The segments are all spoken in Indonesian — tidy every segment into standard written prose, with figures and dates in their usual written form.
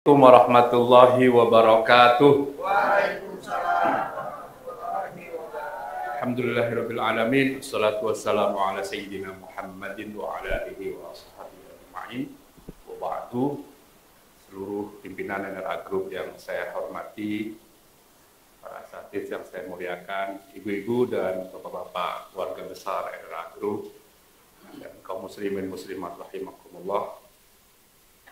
Assalamualaikum warahmatullahi wabarakatuh. Alhamdulillahirabbil alamin. Wassalatu wassalamu ala sayyidina Muhammadin wa ala alihi wa ashabihi ajma'in. Wa ba'du. Seluruh pimpinan NRA Group yang saya hormati, para asatidz yang saya muliakan, ibu-ibu dan bapak-bapak keluarga besar NRA Group, dan kaum muslimin muslimat rahimakumullah.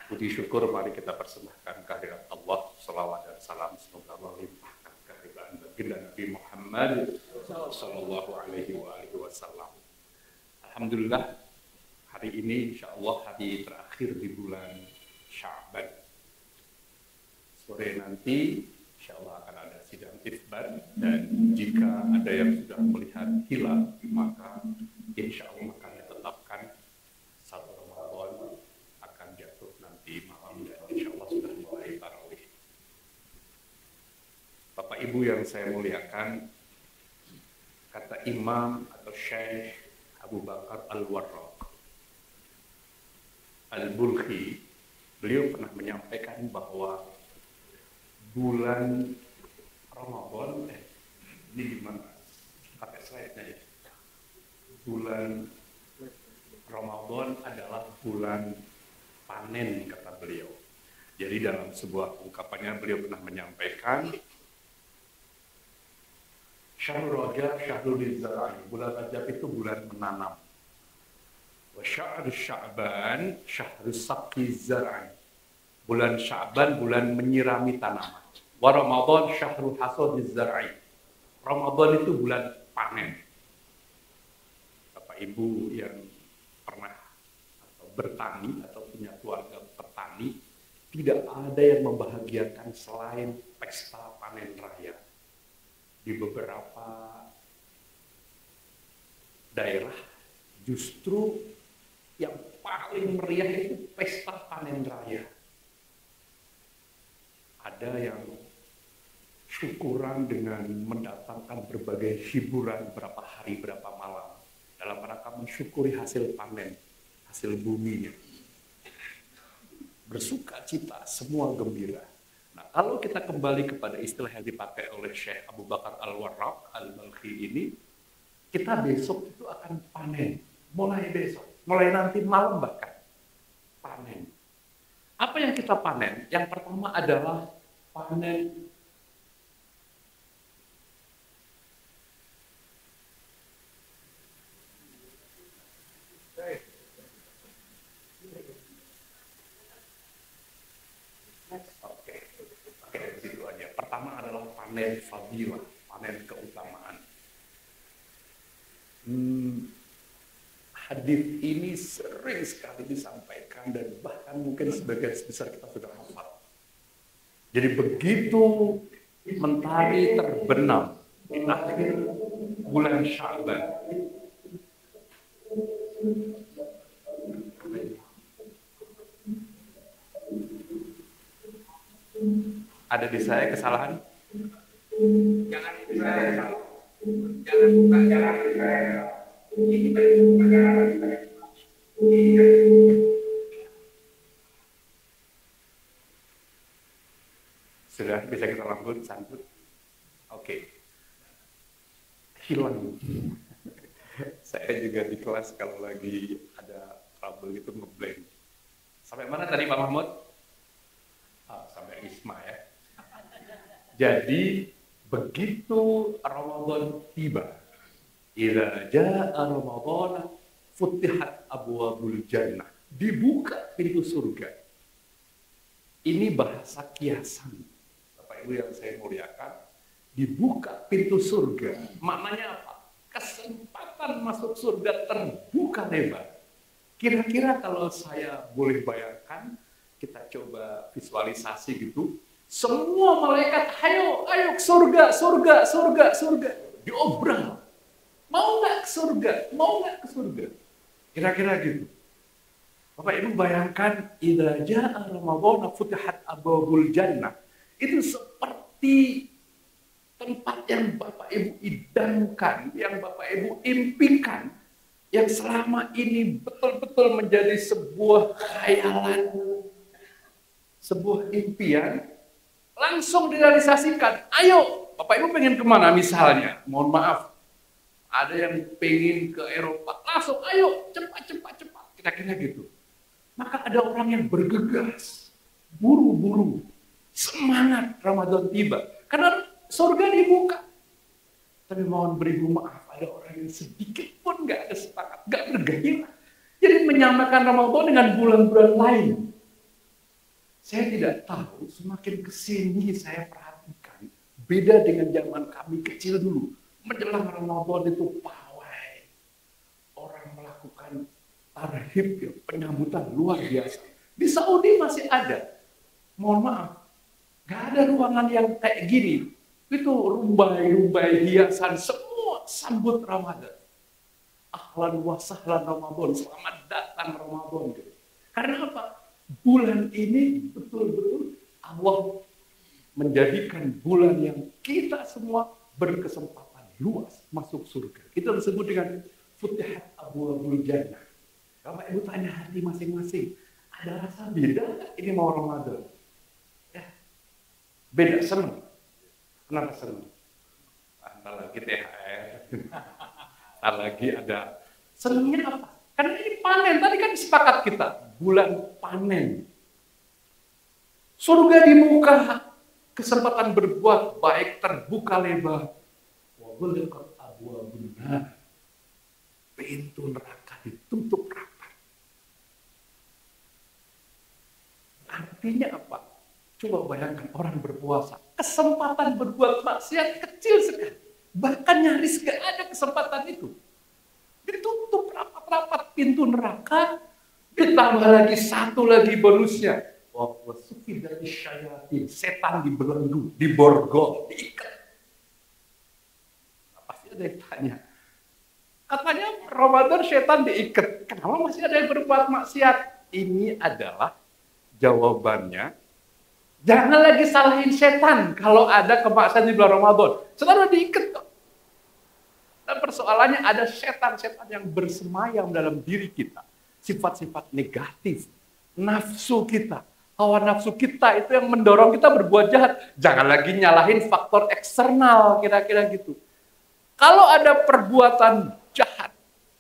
Puji syukur mari kita persembahkan kehadirat Allah, salawat dan salam semoga Allah limpahkan kehadiran baginda Nabi Muhammad sallallahu alaihi wasallam. Alhamdulillah, hari ini insya Allah hari terakhir di bulan Sya'ban. Sore nanti insya Allah akan ada sidang ithban, dan jika ada yang sudah melihat hilal maka insya Allah akan ditetapkan satu Ramadan akan jatuh nanti malam, dan insya Allah sudah mulai tarawih. Bapak Ibu yang saya muliakan, kata Imam atau Syekh Abu Bakar Al-Warraq Al-Bulkhi, beliau pernah menyampaikan bahwa bulan Ramadan, ini gimana? Pakai slide-nya ya. Bulan Ramadan adalah bulan panen, kata beliau. Jadi dalam sebuah ungkapannya beliau pernah menyampaikan, Syahrul Rajab syahrul lizzar'i, bulan Rajab itu bulan menanam. Wa syahrul Sya'ban syahrul saqi zar'i, bulan Sya'ban bulan menyirami tanaman. Wa Ramadan syahrul hasadiz zar'i, Ramadan itu bulan panen. Bapak Ibu yang pernah atau bertani atau punya keluarga petani, tidak ada yang membahagiakan selain pesta panen raya. Di beberapa daerah justru yang paling meriah itu pesta panen raya. Ada yang syukuran dengan mendatangkan berbagai hiburan berapa hari berapa malam dalam rangka mensyukuri hasil panen, hasil buminya. Bersuka cita, semua gembira. Nah, kalau kita kembali kepada istilah yang dipakai oleh Syekh Abu Bakar Al-Warraq Al-Bulkhi ini, kita besok itu akan panen. Mulai besok, mulai nanti malam bahkan panen. Apa yang kita panen? Yang pertama adalah panen panen fadilah, panen keutamaan. Hadis ini sering sekali disampaikan dan bahkan mungkin sebagian besar kita sudah hafal. Jadi begitu mentari terbenam di akhir bulan Sya'ban, ada di saya kesalahan? Jangan buka jalan sudah bisa kita sambut. Oke. Hilang. Saya juga di kelas kalau lagi ada trouble gitu ngeblank. Sampai mana tadi Pak Mahmud? Sampai Isma ya. Jadi begitu Ramadan tiba, idza jaa Ramadan futihat abwabul jannah, dibuka pintu surga. Ini bahasa kiasan, Bapak Ibu yang saya muliakan, dibuka pintu surga. Maknanya apa? Kesempatan masuk surga terbuka lebar. Kira-kira kalau saya boleh bayangkan, kita coba visualisasi gitu. Semua malaikat, ayo ke surga, diobral. Mau nggak ke surga? Mau nggak ke surga? Kira-kira gitu. Bapak Ibu bayangkan, idza jaa Ramadan futihat abwabul jannah. Itu seperti tempat yang Bapak Ibu idamkan, yang Bapak Ibu impikan, yang selama ini betul-betul menjadi sebuah khayalan. sebuah impian langsung direalisasikan. Ayo, Bapak Ibu pengen kemana misalnya? Mohon maaf, ada yang pengen ke Eropa, langsung ayo cepat. Kira-kira gitu. Maka ada orang yang bergegas, buru-buru, semangat Ramadan tiba. Karena surga dibuka. Tapi mohon beribu maaf, ada orang yang sedikit pun nggak ada semangat, nggak bergairah. Jadi menyamakan Ramadan dengan bulan-bulan lain. Saya tidak tahu, semakin kesini saya perhatikan, beda dengan zaman kami kecil dulu. Menjelang Ramadan itu pawai. Orang melakukan tarhib, penyambutan luar biasa. Di Saudi masih ada. Mohon maaf, nggak ada ruangan yang kayak gini. Itu rumbai-rumbai hiasan, semua sambut Ramadan. Ahlan wa sahlan Ramadan, selamat datang Ramadan. Karena apa? Bulan ini betul-betul Allah menjadikan bulan yang kita semua berkesempatan luas masuk surga. Kita disebut dengan Futihat Abwaabul Jannah. Kalau Ibu tanya hati masing-masing, ada rasa beda nggak ini mau Ramadan? Ya, beda, senang. Kenapa senang? Entah lagi THR, entah lagi ada. Senangnya apa? Karena ini panen, tadi kan sepakat kita, bulan panen. Surga dibuka, kesempatan berbuat baik terbuka lebar. Waghliqat abwaabun nar. Pintu neraka ditutup rapat. Artinya apa? Coba bayangkan orang berpuasa, kesempatan berbuat maksiat kecil sekali. Bahkan nyaris gak ada kesempatan itu. Ditutup rapat-rapat pintu neraka, ditambah lagi satu lagi bonusnya. Wasufidatis syayatin, setan dibelenggu, diborgol, diikat. Pasti ada yang tanya. Katanya Ramadan setan diikat. Kenapa masih ada yang berbuat maksiat? Ini adalah jawabannya. Jangan lagi salahin setan kalau ada kemaksiatan di bulan Ramadan. Setan udah diikat kok. Dan persoalannya ada setan-setan yang bersemayam dalam diri kita. Sifat-sifat negatif. Nafsu kita. Hawa nafsu kita itu yang mendorong kita berbuat jahat. Jangan lagi nyalahin faktor eksternal, kira-kira gitu. Kalau ada perbuatan jahat,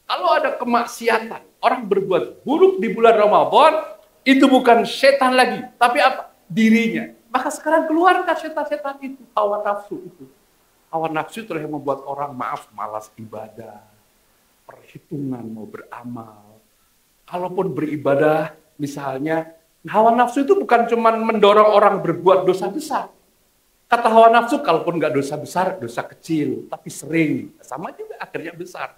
kalau ada kemaksiatan, orang berbuat buruk di bulan Ramadan, itu bukan setan lagi. Tapi apa? Dirinya. Maka sekarang keluarkan setan-setan itu, hawa nafsu itu. Hawa nafsu itu yang membuat orang malas ibadah, perhitungan mau beramal. Kalaupun beribadah, misalnya, hawa nafsu itu bukan cuma mendorong orang berbuat dosa besar. Kata hawa nafsu, kalaupun nggak dosa besar, dosa kecil, tapi sering, sama juga akhirnya besar.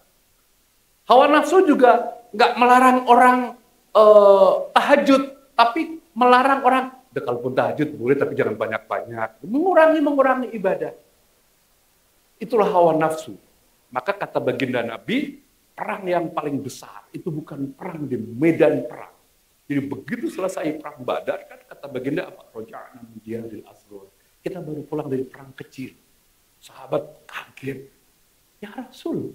Hawa nafsu juga nggak melarang orang tahajud, tapi melarang orang, kalaupun tahajud boleh tapi jangan banyak-banyak. Mengurangi ibadah. Itulah hawa nafsu. Maka kata baginda Nabi, perang yang paling besar itu bukan perang di medan perang. Jadi begitu selesai perang Badar, kan kata baginda apa? Roja'na min jihadil asghar. Kita baru pulang dari perang kecil. Sahabat kaget. Ya Rasul,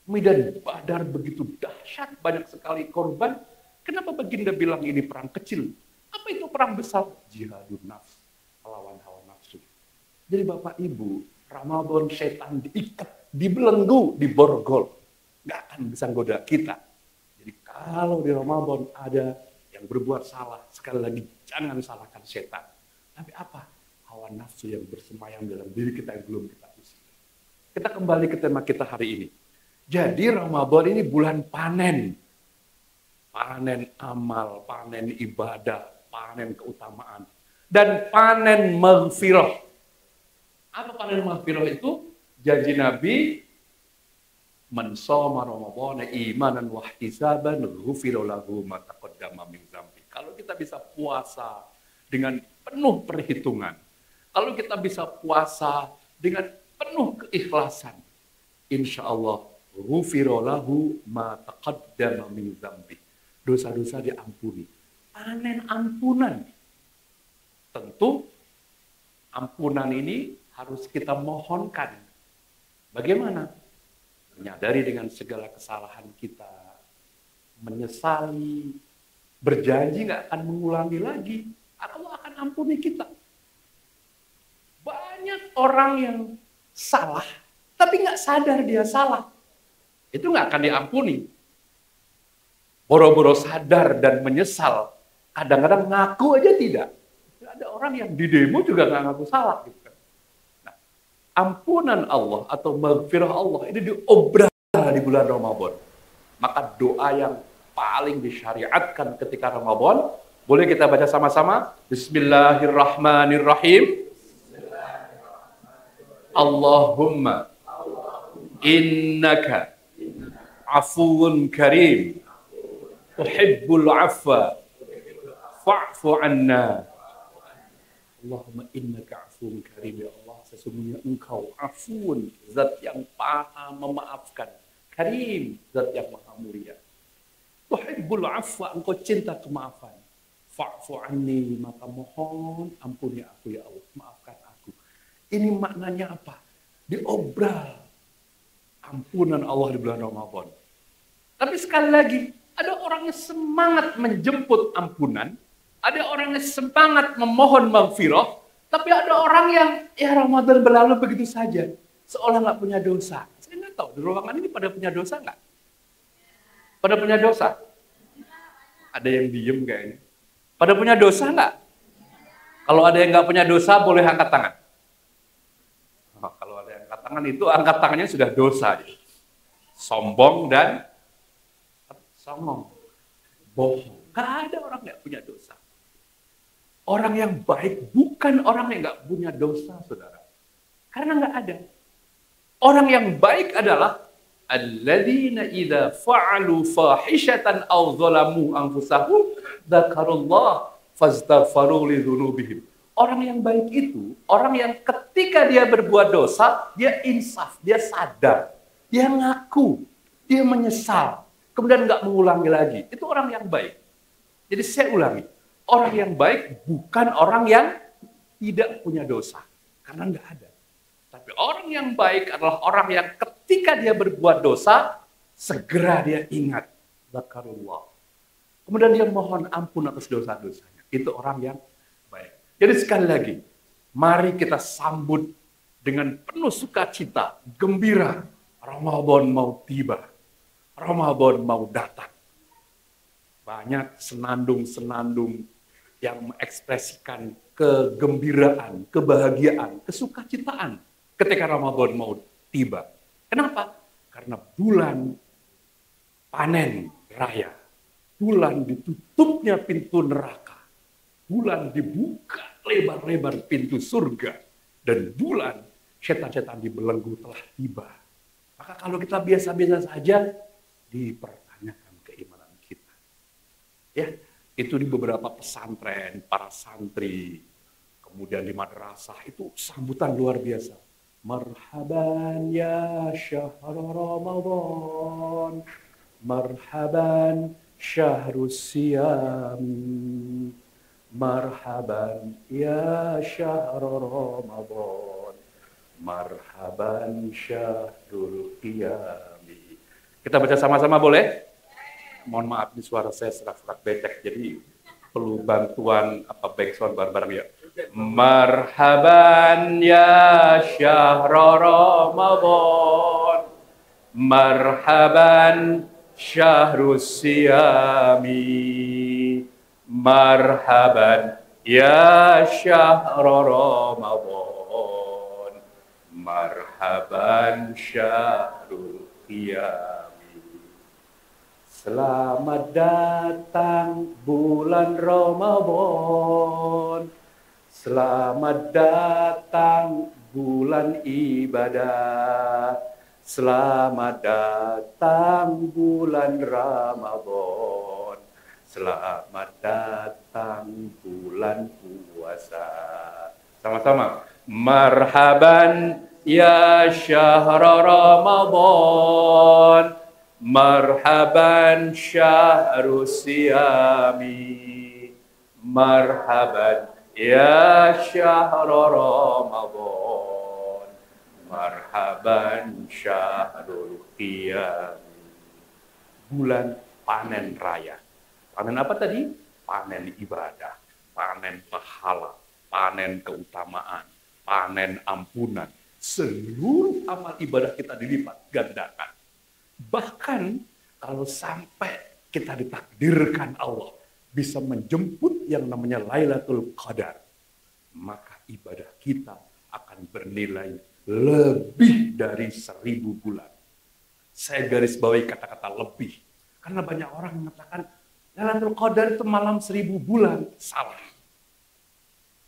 medan Badar begitu dahsyat, banyak sekali korban. Kenapa baginda bilang ini perang kecil? Apa itu perang besar? Jihadun nafs, melawan hawa nafsu. Jadi Bapak Ibu, Ramadan setan diikat, dibelenggu, diborgol. Nggak akan bisa goda kita. Jadi kalau di Ramadan ada yang berbuat salah, sekali lagi jangan salahkan setan. Tapi apa? Hawa nafsu yang bersemayam dalam diri kita yang belum kita usir. Kita kembali ke tema kita hari ini. Jadi Ramadan ini bulan panen. Panen amal, panen ibadah, panen keutamaan. Dan panen maghfirah. Apa panen maghfirah itu? Janji Nabi, man shoma Ramadhana imanan wa ihtisaban ghufira lahu ma taqaddama min dzambi. Kalau kita bisa puasa dengan penuh perhitungan, kalau kita bisa puasa dengan penuh keikhlasan, insya Allah ghufira lahu ma taqaddama min dzambi. Dosa-dosa diampuni. Panen ampunan. Tentu ampunan ini harus kita mohonkan. Bagaimana? Menyadari dengan segala kesalahan kita, menyesali, berjanji nggak akan mengulangi lagi. Allah akan ampuni kita. Banyak orang yang salah, tapi nggak sadar dia salah. Itu nggak akan diampuni. Boro-boro sadar dan menyesal, kadang-kadang ngaku aja tidak. Ada orang yang di demo juga nggak ngaku salah. Gitu kan. Nah, ampunan Allah atau maghfirah Allah ini diobral di bulan Ramadan. Maka doa yang paling disyariatkan ketika Ramadan, boleh kita baca sama-sama? Bismillahirrahmanirrahim. Allahumma innaka afuwun karim tuhibbul afwa fa'fu anna. Allahumma innaka afuwun karim, ya Allah, sesungguhnya engkau afuun, zat yang maha memaafkan, karim, zat yang maha mulia. Tuhibbul afwa, engkau cinta kemaafan. Fa'fu anni, maka mohon ampuni aku ya Allah, maafkan aku. Ini maknanya apa? Diobral ampunan Allah di bulan Ramadan. Tapi sekali lagi, ada orang yang semangat menjemput ampunan, ada orang yang semangat memohon maghfirah, tapi ada orang yang ya Ramadan berlalu begitu saja, seolah nggak punya dosa. Saya nggak tahu, di ruangan ini pada punya dosa nggak? Pada punya dosa? Ada yang diem kayaknya. Pada punya dosa nggak? Kalau ada yang nggak punya dosa, boleh angkat tangan. Oh, kalau ada yang angkat tangan itu, angkat tangannya sudah dosa. Sombong dan songong. Bohong. Gak ada orang yang punya dosa. Orang yang baik bukan orang yang nggak punya dosa, saudara. Karena nggak ada. Orang yang baik adalah alladzina idza fa'alu fahishatan aw zalamu anfusahum dzakarullah fastaghfaru li dzunubihim. Orang yang baik itu orang yang ketika dia berbuat dosa, dia insaf, dia sadar, dia ngaku, dia menyesal, kemudian nggak mengulangi lagi. Itu orang yang baik. Jadi saya ulangi, orang yang baik bukan orang yang tidak punya dosa, karena nggak ada. Tapi orang yang baik adalah orang yang ketika dia berbuat dosa, segera dia ingat zakarullah. Kemudian dia mohon ampun atas dosa-dosanya. Itu orang yang baik. Jadi sekali lagi, mari kita sambut dengan penuh sukacita, gembira. Ramadan mau tiba, Ramadan mau datang. Banyak senandung-senandung yang mengekspresikan kegembiraan, kebahagiaan, kesukacitaan ketika Ramadan mau tiba. Kenapa? Karena bulan panen raya, bulan ditutupnya pintu neraka, bulan dibuka lebar-lebar pintu surga, dan bulan setan-setan dibelenggu telah tiba. Maka kalau kita biasa-biasa saja, dipertanyakan keimanan kita. Ya, itu di beberapa pesantren, para santri, kemudian di madrasah, itu sambutan luar biasa. Marhaban ya syahr Ramadan, marhaban syahrus siyam, marhaban ya syahr Ramadan, marhaban syahrul qiyami. Kita baca sama-sama boleh? Mohon maaf, ini suara saya serak-serak becek, jadi perlu bantuan backsound bareng-bareng ya. Marhaban ya syahr Ramadan, marhaban syahrus siyami, marhaban ya syahr Ramadan, marhaban syahrul qiyami. Selamat datang bulan Ramadan, selamat datang bulan ibadah, selamat datang bulan Ramadan, selamat datang bulan puasa. Sama-sama. Marhaban ya syahr Ramadan, marhaban syahrus siyami, marhaban ya syahr Ramadan, marhaban syahrul qiyami. Bulan panen raya. Panen apa tadi? Panen ibadah. panen pahala, panen keutamaan, panen ampunan. Seluruh amal ibadah kita dilipat gandakan. Bahkan kalau sampai kita ditakdirkan Allah bisa menjemput yang namanya Lailatul Qadar, maka ibadah kita akan bernilai lebih dari 1000 bulan. Saya garis bawahi kata-kata lebih. Karena banyak orang mengatakan Lailatul Qadar itu malam 1000 bulan. Salah.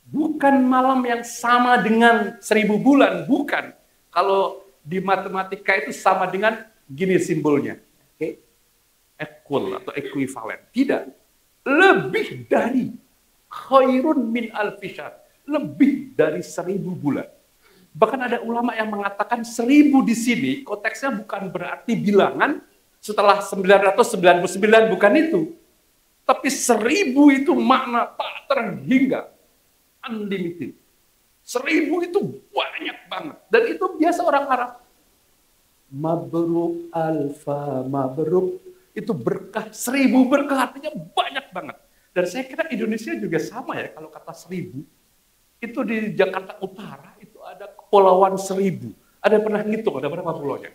Bukan malam yang sama dengan 1000 bulan, bukan. Kalau di matematika itu sama dengan gini simbolnya. Okay? Equal atau equivalent. Tidak. Lebih dari khairun min alfi syahr. Lebih dari 1000 bulan. Bahkan ada ulama yang mengatakan 1000 di sini konteksnya bukan berarti bilangan setelah 999, bukan itu. Tapi 1000 itu makna tak terhingga. Unlimited. 1000 itu banyak banget. Dan itu biasa orang Arab. Mabruk alfa mabruk. Itu berkah. 1000 berkah artinya banyak banget. Dan saya kira Indonesia juga sama ya. Kalau kata 1000. Itu di Jakarta Utara. Itu ada Kepulauan 1000. Ada yang pernah ngitung? Ada berapa pulaunya?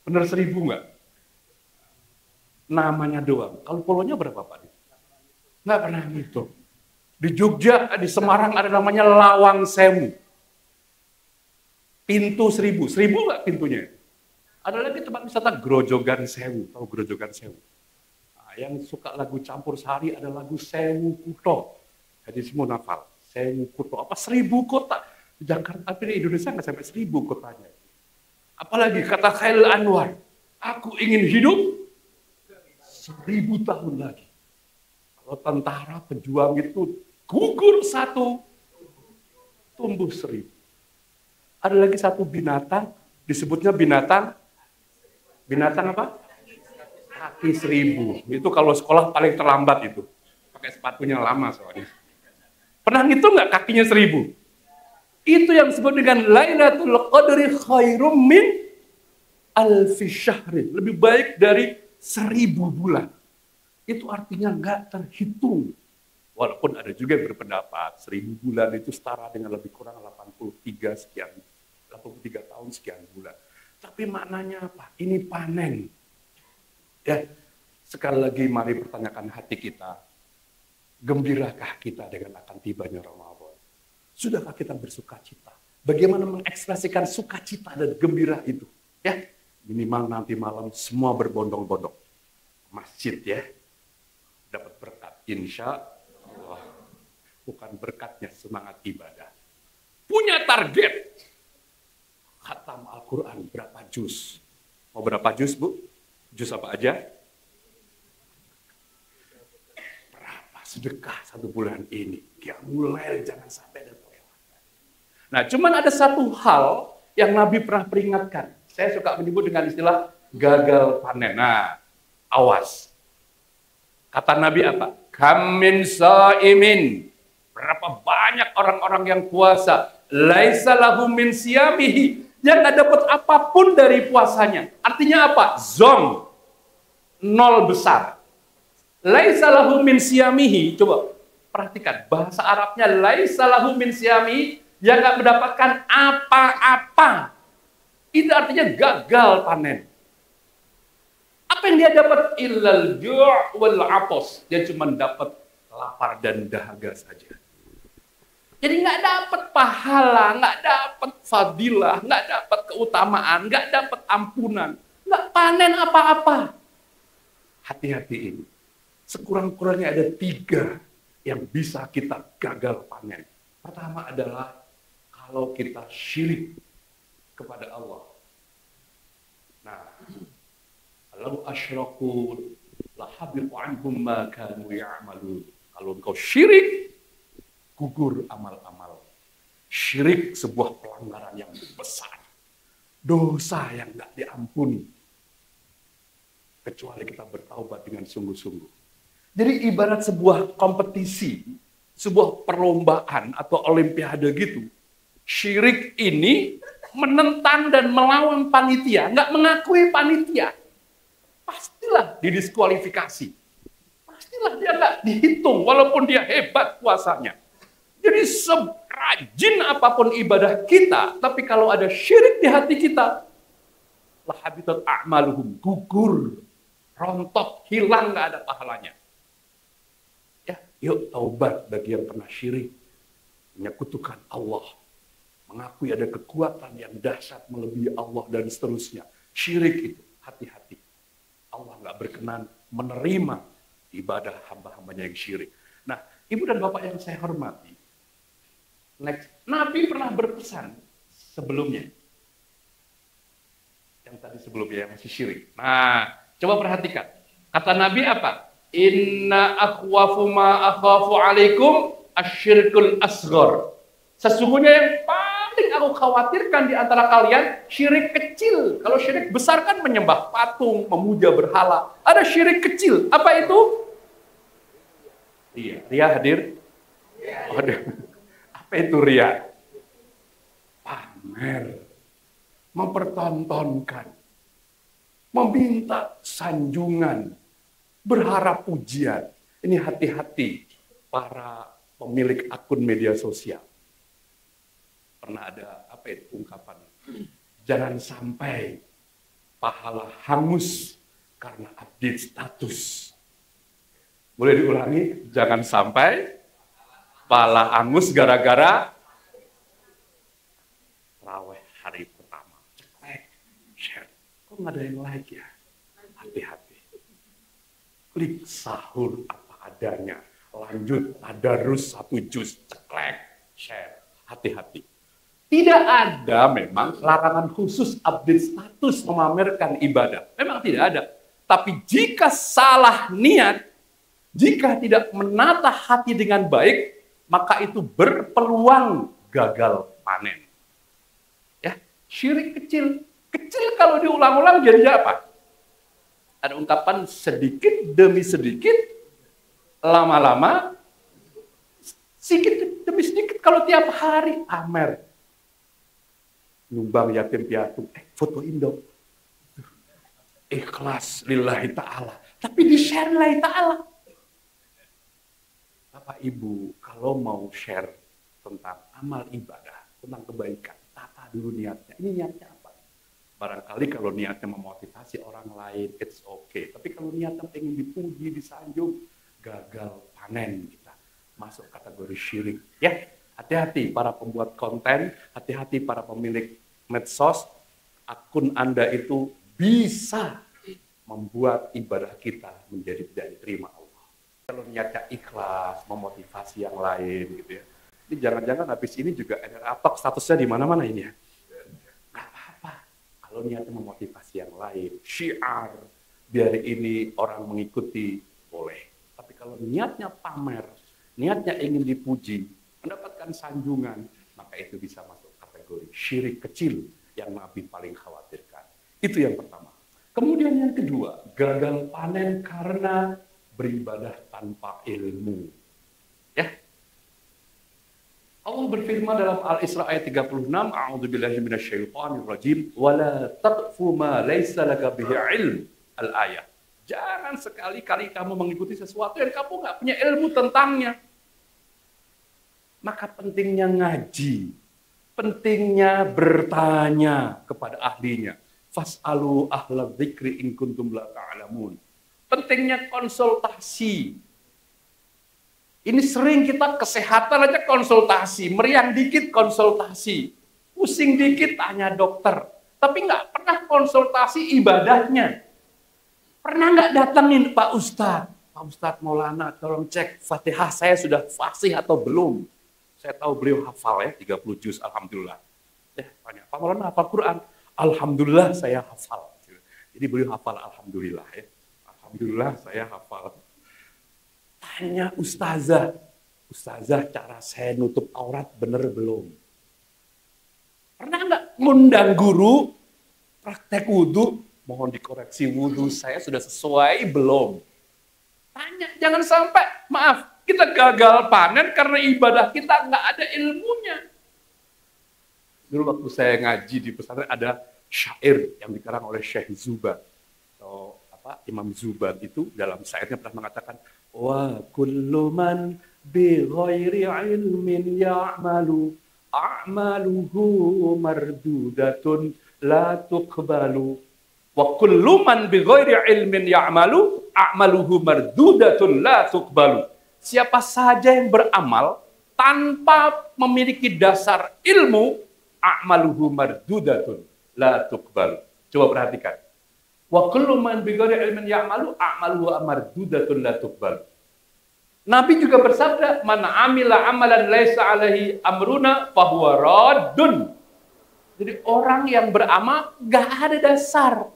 Benar 1000 nggak? Namanya doang. Kalau pulaunya berapa Pak? Nggak pernah ngitung. Di Jogja, di Semarang ada namanya Lawang Sewu. Pintu 1000. 1000 nggak pintunya? Ada lagi tempat wisata Grojogan Sewu. Tahu Grojogan Sewu? Nah, yang suka lagu campur sari ada lagu Sewu Kuto. Jadi semua nafal. Sewu Kuto. Apa 1000 kota? Di Jakarta, tapi di Indonesia nggak sampai 1000 kotanya. Apalagi kata Khairil Anwar. Aku ingin hidup 1000 tahun lagi. Kalau tentara pejuang itu gugur 1, tumbuh 1000. Ada lagi satu binatang, disebutnya binatang apa? Kaki 1000. Itu kalau sekolah paling terlambat itu. Pakai sepatunya lama soalnya. Pernah ngitung nggak kakinya 1000? Itu yang disebut dengan Lailatul Qadri khairum min alfi syahrin. Lebih baik dari 1000 bulan. Itu artinya nggak terhitung. Walaupun ada juga yang berpendapat 1000 bulan itu setara dengan lebih kurang 83 tahun sekian bulan. Tapi maknanya apa? Ini panen. Ya, sekali lagi mari pertanyakan hati kita. Gembirakah kita dengan akan tibanya Ramadan? Sudahkah kita bersuka cita? Bagaimana mengekspresikan sukacita dan gembira itu? Ya, minimal nanti malam semua berbondong-bondong. Masjid ya, dapat berkat. Insya Allah. Bukan berkatnya semangat ibadah. Punya target. Khatam Al-Quran berapa juz? Mau berapa juz Bu? Juz apa aja? Berapa sedekah 1 bulan ini? Ya mulai jangan sampai ada kelewatan. Nah cuman ada satu hal yang Nabi pernah peringatkan. Saya suka menyebut dengan istilah gagal panen. Nah, awas. Kata Nabi apa? Kam min shaimin. Berapa banyak orang-orang yang puasa. Laisa lahu min siyamihi. Yang nggak dapat apapun dari puasanya. Artinya apa? Zong. Nol besar. Laisa lahu min siyamihi. Coba perhatikan. Bahasa Arabnya laisa lahu min siyamihi. Yang nggak mendapatkan apa-apa. Itu artinya gagal panen. Apa yang dia dapat? Illal ju' wal 'atas. Dia cuma dapat lapar dan dahaga saja. Jadi nggak dapat pahala, nggak dapat fadilah, nggak dapat keutamaan, nggak dapat ampunan, nggak panen apa-apa. Hati-hati ini. Sekurang-kurangnya ada 3 yang bisa kita gagal panen. Pertama adalah kalau kita syirik kepada Allah. Nah, lalu asyraku la habitu anhum ma kanu ya'malun. Kalau engkau syirik, gugur amal-amal. Syirik sebuah pelanggaran yang besar. Dosa yang enggak diampuni. Kecuali kita bertaubat dengan sungguh-sungguh. Jadi ibarat sebuah kompetisi, sebuah perlombaan atau olimpiade gitu. Syirik ini menentang dan melawan panitia, nggak mengakui panitia. Pastilah didiskualifikasi. pastilah dia nggak dihitung, walaupun dia hebat puasanya. Jadi serajin apapun ibadah kita, tapi kalau ada syirik di hati kita, lah habitat a'maluhum, gugur, rontok, hilang, nggak ada pahalanya. Ya, yuk taubat bagi yang pernah syirik, menyekutukan Allah, mengakui ada kekuatan yang dahsyat melebihi Allah dan seterusnya. Syirik itu, hati-hati. Allah nggak berkenan menerima ibadah hamba-hambanya yang syirik. Nah, ibu dan bapak yang saya hormati, Nabi pernah berpesan sebelumnya, yang tadi sebelumnya yang masih syirik. Nah, coba perhatikan. Kata Nabi apa? Inna akhwafu ma akhafu alaikum asyirkul asghar. Sesungguhnya yang paling aku khawatirkan di antara kalian syirik kecil. Kalau syirik besar kan menyembah patung, memuja berhala. Ada syirik kecil. Apa itu? Ria. Ria hadir? Ada. Apa itu ria? Pamer. Mempertontonkan. Meminta sanjungan. Berharap pujian. Ini hati-hati para pemilik akun media sosial. Pernah ada apa itu ungkapan? Jangan sampai pahala hangus karena update status. Boleh diulangi? Jangan sampai pahala hangus gara-gara raweh hari pertama. Ceklek, share. Kok nggak ada yang like ya? Hati-hati. Klik sahur apa adanya. Lanjut tadarus 1 juz. Ceklek, share. Hati-hati. Tidak ada memang larangan khusus update status memamerkan ibadah. Memang tidak ada. Tapi jika salah niat, jika tidak menata hati dengan baik, maka itu berpeluang gagal panen. Ya, syirik kecil. Kecil kalau diulang-ulang jadi apa? Ada ungkapan sedikit demi sedikit, lama-lama, sedikit demi sedikit kalau tiap hari amer. Nyumbang yatim piatu, fotoin dong. Ikhlas lillahi ta'ala. Tapi di-share lillahi ta'ala. Bapak Ibu, kalau mau share tentang amal ibadah, tentang kebaikan, tata dulu niatnya. Ini niatnya apa? Barangkali kalau niatnya memotivasi orang lain, it's okay. Tapi kalau niatnya pengen dipuji, disanjung, gagal panen kita. Masuk kategori syirik. Ya, hati-hati para pembuat konten, hati-hati para pemilik medsos, akun Anda itu bisa membuat ibadah kita menjadi tidak diterima Allah. Kalau niatnya ikhlas, memotivasi yang lain gitu ya. Ini jangan-jangan habis ini juga ada apa statusnya di mana-mana ini ya. Nggak apa-apa. Kalau niatnya memotivasi yang lain, syiar, biar ini orang mengikuti, boleh. Tapi kalau niatnya pamer, niatnya ingin dipuji, mendapatkan sanjungan, maka itu bisa masuk kategori syirik kecil yang Nabi paling khawatirkan. Itu yang pertama. Kemudian yang kedua, gagal panen karena beribadah tanpa ilmu. Ya. Allah berfirman dalam Al-Isra ayat 36, A'udzubillahi minasyaitonirrajim, wala taqfu ma laisa laka bihi ilm. Al-ayat. Jangan sekali-kali kamu mengikuti sesuatu yang kamu nggak punya ilmu tentangnya. Maka pentingnya ngaji, pentingnya bertanya kepada ahlinya. Fas'alu ahla dzikri in kuntum la ta'lamun. Pentingnya konsultasi. Ini sering kita kesehatan aja konsultasi, meriang dikit konsultasi, pusing dikit tanya dokter. Tapi nggak pernah konsultasi ibadahnya. Pernah nggak datangin Pak Ustadz? Pak Ustadz Maulana, tolong cek Fatihah saya sudah fasih atau belum? Saya tahu beliau hafal ya, 30 juz, alhamdulillah. Tanya, Pak Maulana hafal Quran? Alhamdulillah saya hafal. Jadi beliau hafal alhamdulillah ya. Alhamdulillah saya hafal. Tanya ustazah, ustazah cara saya nutup aurat bener belum? Pernah nggak ngundang guru praktek wudhu? Mohon dikoreksi wudhu saya sudah sesuai belum? Tanya, jangan sampai, maaf, kita gagal panen karena ibadah kita nggak ada ilmunya. Dulu waktu saya ngaji di pesantren ada syair yang dikarang oleh Syekh Zubair. Atau Imam Zubair itu dalam syairnya pernah mengatakan, Wa kullu man bi ghairi ilmin ya'malu a'maluhu mardudatun la tuqbalu. Wa kullu man bi ghairi ilmin ya'malu a'maluhu mardudatun la tuqbalu. Siapa saja yang beramal tanpa memiliki dasar ilmu, a'maluhu mardudatun la tuqbalu. Coba perhatikan. Wa kullu man bi ghairi ilmin ya'malu a'maluhu mardudatun la tuqbalu. Nabi juga bersabda, "Man 'amila 'amalan laisa 'alaihi amruna fahuwa raddun." Jadi orang yang beramal gak ada dasar,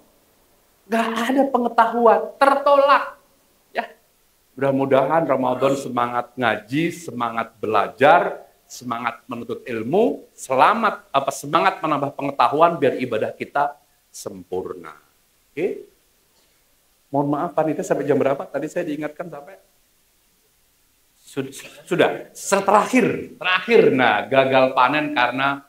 gak ada pengetahuan, tertolak. Ya, mudah-mudahan Ramadan semangat ngaji, semangat belajar, semangat menuntut ilmu, semangat menambah pengetahuan biar ibadah kita sempurna. Oke? Mohon maaf panitia sampai jam berapa? Tadi saya diingatkan sampai sudah. Terakhir. Nah, gagal panen karena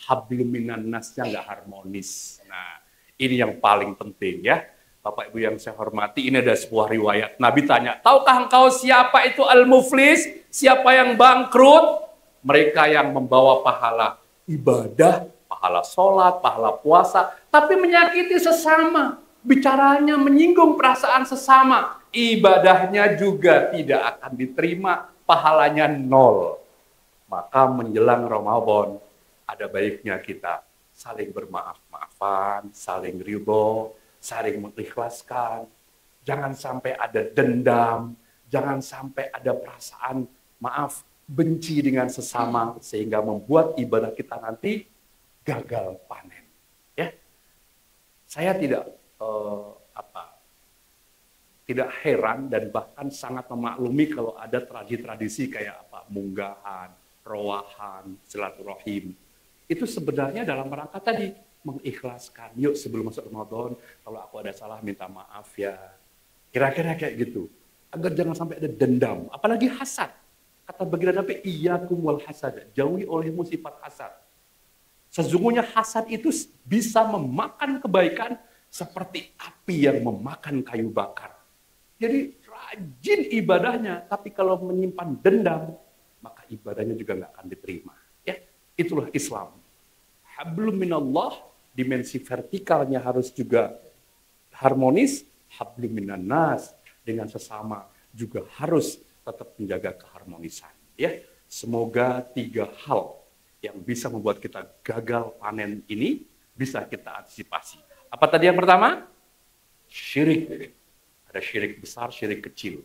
hablum minan nasnya nggak harmonis. Nah, ini yang paling penting ya. Bapak Ibu yang saya hormati, ini ada sebuah riwayat. Nabi tanya, tahukah engkau siapa itu al-muflis? Siapa yang bangkrut? Mereka yang membawa pahala ibadah, pahala sholat, pahala puasa, tapi menyakiti sesama. Bicaranya menyinggung perasaan sesama. Ibadahnya juga tidak akan diterima, pahalanya nol. Maka menjelang Ramadan, ada baiknya kita saling bermaaf-maafan, saling ridho, saling mengikhlaskan. Jangan sampai ada dendam, jangan sampai ada perasaan benci dengan sesama, sehingga membuat ibadah kita nanti gagal panen. Ya, saya tidak tidak heran dan bahkan sangat memaklumi kalau ada tradisi kayak munggahan, rowahan, silaturahim. Itu sebenarnya dalam rangka tadi mengikhlaskan. Yuk sebelum masuk Ramadan, kalau aku ada salah minta maaf ya. Kira-kira kayak gitu. Agar jangan sampai ada dendam, apalagi hasad. Kata baginda Nabi, iyyakum wal hasad, jauhi olehmu sifat hasad. Sesungguhnya hasad itu bisa memakan kebaikan seperti api yang memakan kayu bakar. Jadi rajin ibadahnya, tapi kalau menyimpan dendam, maka ibadahnya juga nggak akan diterima. Ya, itulah Islam. Hablum minallah, dimensi vertikalnya harus juga harmonis. Hablum minan nas, dengan sesama juga harus tetap menjaga keharmonisan. Ya, semoga 3 hal yang bisa membuat kita gagal panen ini bisa kita antisipasi. Apa tadi yang pertama? Syirik. Ada syirik besar, syirik kecil.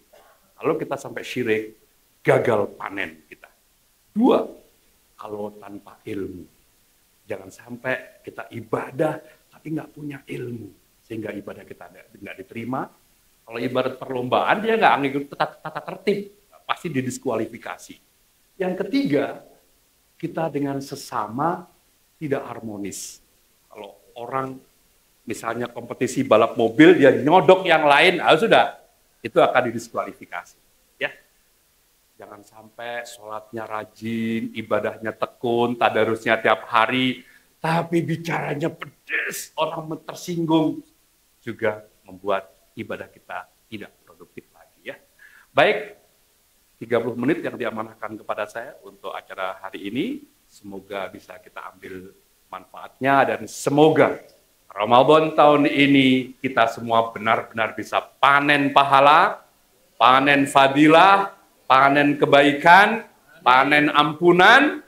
Kalau kita sampai syirik, gagal panen kita. 2, kalau tanpa ilmu. Jangan sampai kita ibadah, tapi nggak punya ilmu. Sehingga ibadah kita nggak diterima. Kalau ibadah perlombaan, dia nggak ngikut tata tertib. Pasti didiskualifikasi. Yang ketiga, kita dengan sesama tidak harmonis. Kalau orang misalnya kompetisi balap mobil, dia nyodok yang lain, sudah, itu akan didiskualifikasi. Ya, jangan sampai sholatnya rajin, ibadahnya tekun, tadarusnya tiap hari, tapi bicaranya pedes, orang tersinggung, juga membuat ibadah kita tidak produktif lagi. Ya, baik, 30 menit yang diamanahkan kepada saya untuk acara hari ini, semoga bisa kita ambil manfaatnya dan semoga Ramadan tahun ini kita semua benar-benar bisa panen pahala, panen fadilah, panen kebaikan, panen ampunan.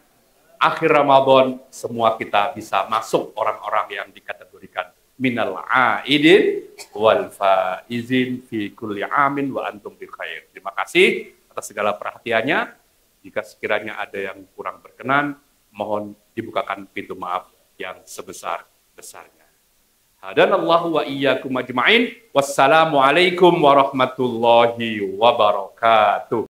Akhir Ramadan semua kita bisa masuk orang-orang yang dikategorikan minal aidin wal faizin fi kulli amin wa antum bi khair. Terima kasih atas segala perhatiannya. Jika sekiranya ada yang kurang berkenan, mohon dibukakan pintu maaf yang sebesar-besarnya. Hadanallahu wa iyyakum ajma'in. Wassalamualaikum warahmatullahi wabarakatuh.